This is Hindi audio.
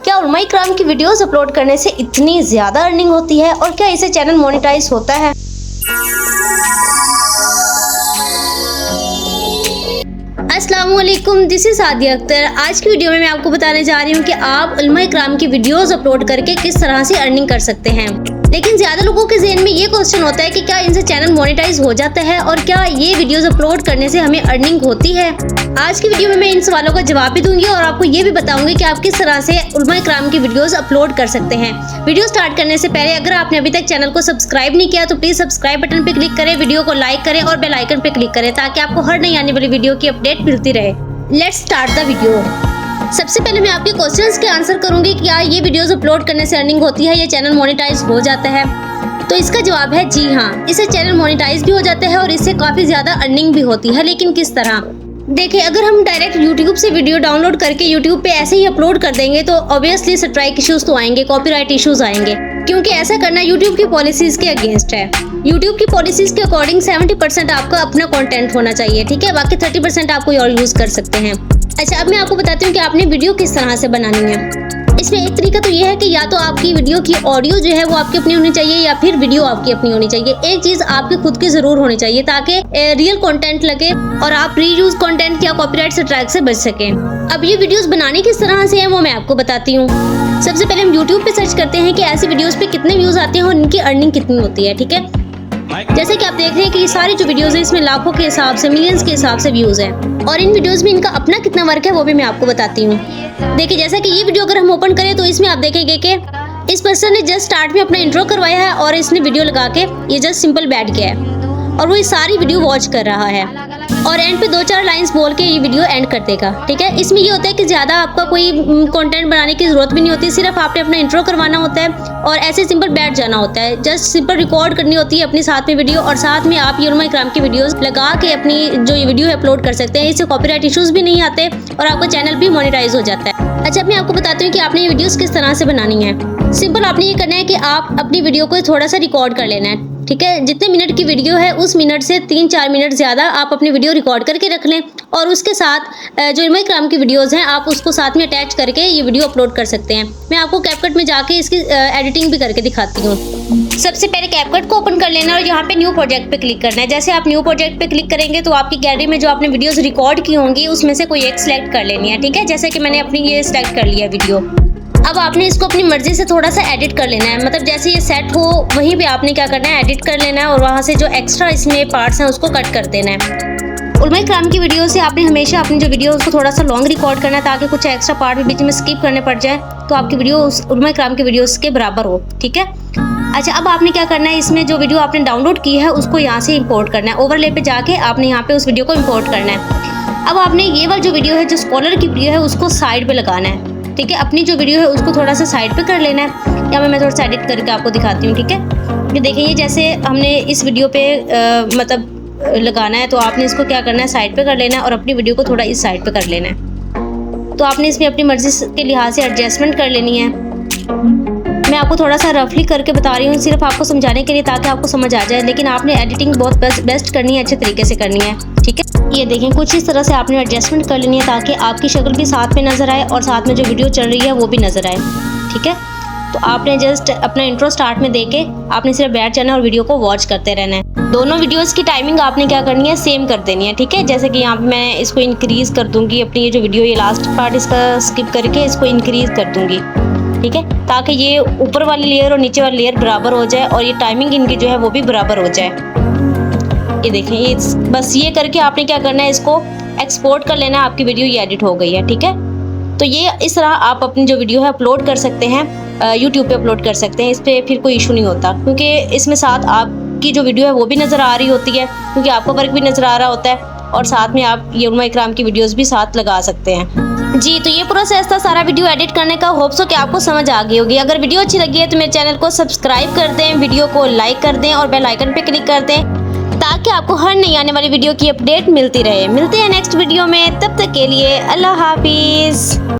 क्या उलमा इकराम की वीडियोस अपलोड करने से इतनी ज्यादा अर्निंग होती है और क्या इसे चैनल मोनेटाइज होता है? अस्सलामुअलैकुम, दिस इज सादिया अख्तर। आज की वीडियो में मैं आपको बताने जा रही हूँ कि आप उलमा इकराम की वीडियोस अपलोड करके किस तरह से अर्निंग कर सकते हैं। लेकिन ज्यादा लोगों के ज़हन में ये क्वेश्चन होता है कि क्या इनसे चैनल मोनेटाइज हो जाता है और क्या ये वीडियोस अपलोड करने से हमें अर्निंग होती है। आज की वीडियो में मैं इन सवालों का जवाब भी दूंगी और आपको ये भी बताऊंगी कि आप किस तरह से उलमा इकराम की वीडियोस अपलोड कर सकते हैं। वीडियो स्टार्ट करने से पहले अगर आपने अभी तक चैनल को सब्सक्राइब नहीं किया तो प्लीज सब्सक्राइब बटन पे क्लिक करें, वीडियो को लाइक करें और बेल आइकन पे क्लिक करें ताकि आपको हर नई आने वाली वीडियो की अपडेट मिलती रहे। Let's start the video. सबसे पहले मैं आपके क्वेश्चंस के आंसर करूंगी कि क्या ये वीडियोस अपलोड करने से अर्निंग होती है या चैनल मोनेटाइज हो जाता है। तो इसका जवाब है जी हाँ, इससे चैनल मोनेटाइज भी हो जाता है और इससे काफी ज्यादा अर्निंग भी होती है। लेकिन किस तरह? देखिए, अगर हम डायरेक्ट YouTube से वीडियो डाउनलोड करके YouTube पे ऐसे ही अपलोड कर देंगे तो ऑब्वियसली स्ट्राइक इश्यूज तो आएंगे, कॉपीराइट इश्यूज आएंगे, क्योंकि ऐसा करना YouTube की पॉलिसीज के अगेंस्ट है। YouTube की पॉलिसीज के अकॉर्डिंग 70% आपका अपना कंटेंट होना चाहिए, ठीक है, बाकी 30% आप कोई और यूज कर सकते हैं। अच्छा, अब मैं आपको बताती हूँ कि आपने वीडियो किस तरह से बनानी है। इसमें एक तरीका तो ये है कि या तो आपकी वीडियो की ऑडियो जो है वो आपकी अपनी होनी चाहिए या फिर वीडियो आपकी अपनी होनी चाहिए। एक चीज आपकी खुद की जरूर होनी चाहिए ताकि रियल कंटेंट लगे और आप रीयूज कंटेंट या कॉपीराइट स्ट्राइक से बच सकें। अब ये वीडियोस बनाने किस तरह से है वो मैं आपको बताती हूँ। सबसे पहले हम YouTube पे सर्च करते हैं कि ऐसी वीडियोस पे कितने व्यूज आते हैं और इनकी अर्निंग कितनी होती है, ठीक है। जैसे कि आप देख रहे हैं कि ये सारी जो वीडियोस है इसमें लाखों के हिसाब से, मिलियंस के हिसाब से व्यूज है और इन वीडियोस में इनका अपना कितना वर्क है वो भी मैं आपको बताती हूँ। देखिए, जैसा कि ये वीडियो अगर हम ओपन करें तो इसमें आप देखेंगे कि इस पर्सन ने जस्ट स्टार्ट में अपना इंट्रो करवाया है और इसने वीडियो लगा के ये जस्ट सिंपल बैठ गया है और वो ये सारी वीडियो वॉच कर रहा है और एंड पे 2-4 लाइंस बोल के ये वीडियो एंड कर देगा, ठीक है। इसमें ये होता है कि ज़्यादा आपका कोई कंटेंट बनाने की ज़रूरत भी नहीं होती, सिर्फ आपने अपना इंट्रो करवाना होता है और ऐसे सिंपल बैठ जाना होता है। जस्ट सिंपल रिकॉर्ड करनी होती है अपनी साथ में वीडियो और साथ में आप उलमा इकराम की वीडियोस लगा के अपनी जो ये वीडियो है अपलोड कर सकते हैं। इससे कॉपीराइट इश्यूज भी नहीं आते और आपका चैनल भी मोनेटाइज हो जाता है। अच्छा, मैं आपको बताती हूँ कि आपने ये वीडियोस किस तरह से बनानी है। सिंपल आपने ये करना है कि आप अपनी वीडियो को थोड़ा सा रिकॉर्ड कर लेना है, ठीक है। जितने मिनट की वीडियो है उस मिनट से 3-4 मिनट ज़्यादा आप अपनी वीडियो रिकॉर्ड करके रख लें और उसके साथ जो उलमा इकराम की वीडियोस हैं आप उसको साथ में अटैच करके ये वीडियो अपलोड कर सकते हैं। मैं आपको कैपकट में जाके इसकी एडिटिंग भी करके दिखाती हूँ। सबसे पहले कैपकट को ओपन कर लेना और यहाँ पे न्यू प्रोजेक्ट पे क्लिक करना है। जैसे आप न्यू प्रोजेक्ट पे क्लिक करेंगे तो आपकी गैलरी में जो आपने वीडियोस रिकॉर्ड की होंगी उसमें से कोई एक सिलेक्ट कर लेनी है, ठीक है। जैसे कि मैंने अपनी ये सिलेक्ट कर लिया वीडियो। अब आपने इसको अपनी मर्जी से थोड़ा सा एडिट कर लेना है, मतलब जैसे ये सेट हो वहीं पे आपने क्या करना है, एडिट कर लेना है और वहाँ से जो एक्स्ट्रा इसमें पार्ट्स हैं उसको कट कर देना है। उलमा इकराम की वीडियो से आपने हमेशा अपनी जो वीडियो उसको थोड़ा सा लॉन्ग रिकॉर्ड करना है ताकि कुछ एक्स्ट्रा पार्ट भी बीच में स्किप करने पड़ जाए तो आपकी वीडियो उस उलमा इकराम की वीडियोस के बराबर हो, ठीक है। अच्छा, अब आपने क्या करना है, इसमें जो वीडियो आपने डाउनलोड की है उसको यहाँ से इंपोर्ट करना है। ओवरले पे जाके आपने यहाँ पे उस वीडियो को इंपोर्ट करना है। अब आपने ये वाली जो वीडियो है जो स्कॉलर की वीडियो है उसको साइड पे लगाना है, ठीक है। अपनी जो वीडियो है उसको थोड़ा सा साइड पे कर लेना है या मैं थोड़ा सा एडिट करके आपको दिखाती हूँ, ठीक है। ये देखिए, ये जैसे हमने इस वीडियो पे मतलब लगाना है तो आपने इसको क्या करना है, साइड पे कर लेना है और अपनी वीडियो को थोड़ा इस साइड पे कर लेना है। तो आपने इसमें अपनी मर्जी के लिहाज से एडजस्टमेंट कर लेनी है। मैं आपको थोड़ा सा रफली करके बता रही हूँ सिर्फ आपको समझाने के लिए ताकि आपको समझ आ जाए, लेकिन आपने एडिटिंग बहुत बेस्ट करनी है, अच्छे तरीके से करनी है, ठीक है। ये देखें, कुछ इस तरह से आपने एडजस्टमेंट कर लेनी है ताकि आपकी शक्ल भी साथ में नजर आए और साथ में जो वीडियो चल रही है वो भी नजर आए, ठीक है। तो आपने जस्ट अपना इंट्रो स्टार्ट में देके आपने सिर्फ बैठ जाना है और वीडियो को वॉच करते रहना है। दोनों वीडियोस की टाइमिंग आपने क्या करनी है, सेम कर देनी है, ठीक है। जैसे कि यहाँ पे मैं इसको इंक्रीज कर दूंगी, अपनी ये जो वीडियो ये लास्ट पार्ट इसका स्किप करके इसको इंक्रीज कर दूंगी, ठीक है, ताकि ये ऊपर वाली लेयर और नीचे वाली लेयर बराबर हो जाए और ये टाइमिंग इनकी जो है वो भी बराबर हो जाए। ये देखें, ये बस ये करके आपने क्या करना है, इसको एक्सपोर्ट कर लेना है। आपकी वीडियो ये एडिट हो गई है, ठीक है। तो ये इस तरह आप अपनी जो वीडियो है अपलोड कर सकते हैं, YouTube पे अपलोड कर सकते हैं। इस पर फिर कोई इशू नहीं होता क्योंकि इसमें साथ आपकी जो वीडियो है वो भी नज़र आ रही होती है क्योंकि आपका वर्क भी नज़र आ रहा होता है और साथ में आप ये उलमा इकराम की वीडियोस भी साथ लगा सकते हैं। जी, तो ये प्रोसेस था सारा वीडियो एडिट करने का। होप सो कि आपको समझ आ गई होगी। अगर वीडियो अच्छी लगी है तो मेरे चैनल को सब्सक्राइब कर दें, वीडियो को लाइक कर दें और बेल आइकन पे क्लिक कर दें ताकि आपको हर नई आने वाली वीडियो की अपडेट मिलती रहे। मिलते हैं नेक्स्ट वीडियो में, तब तक के लिए अल्लाह हाफिज़।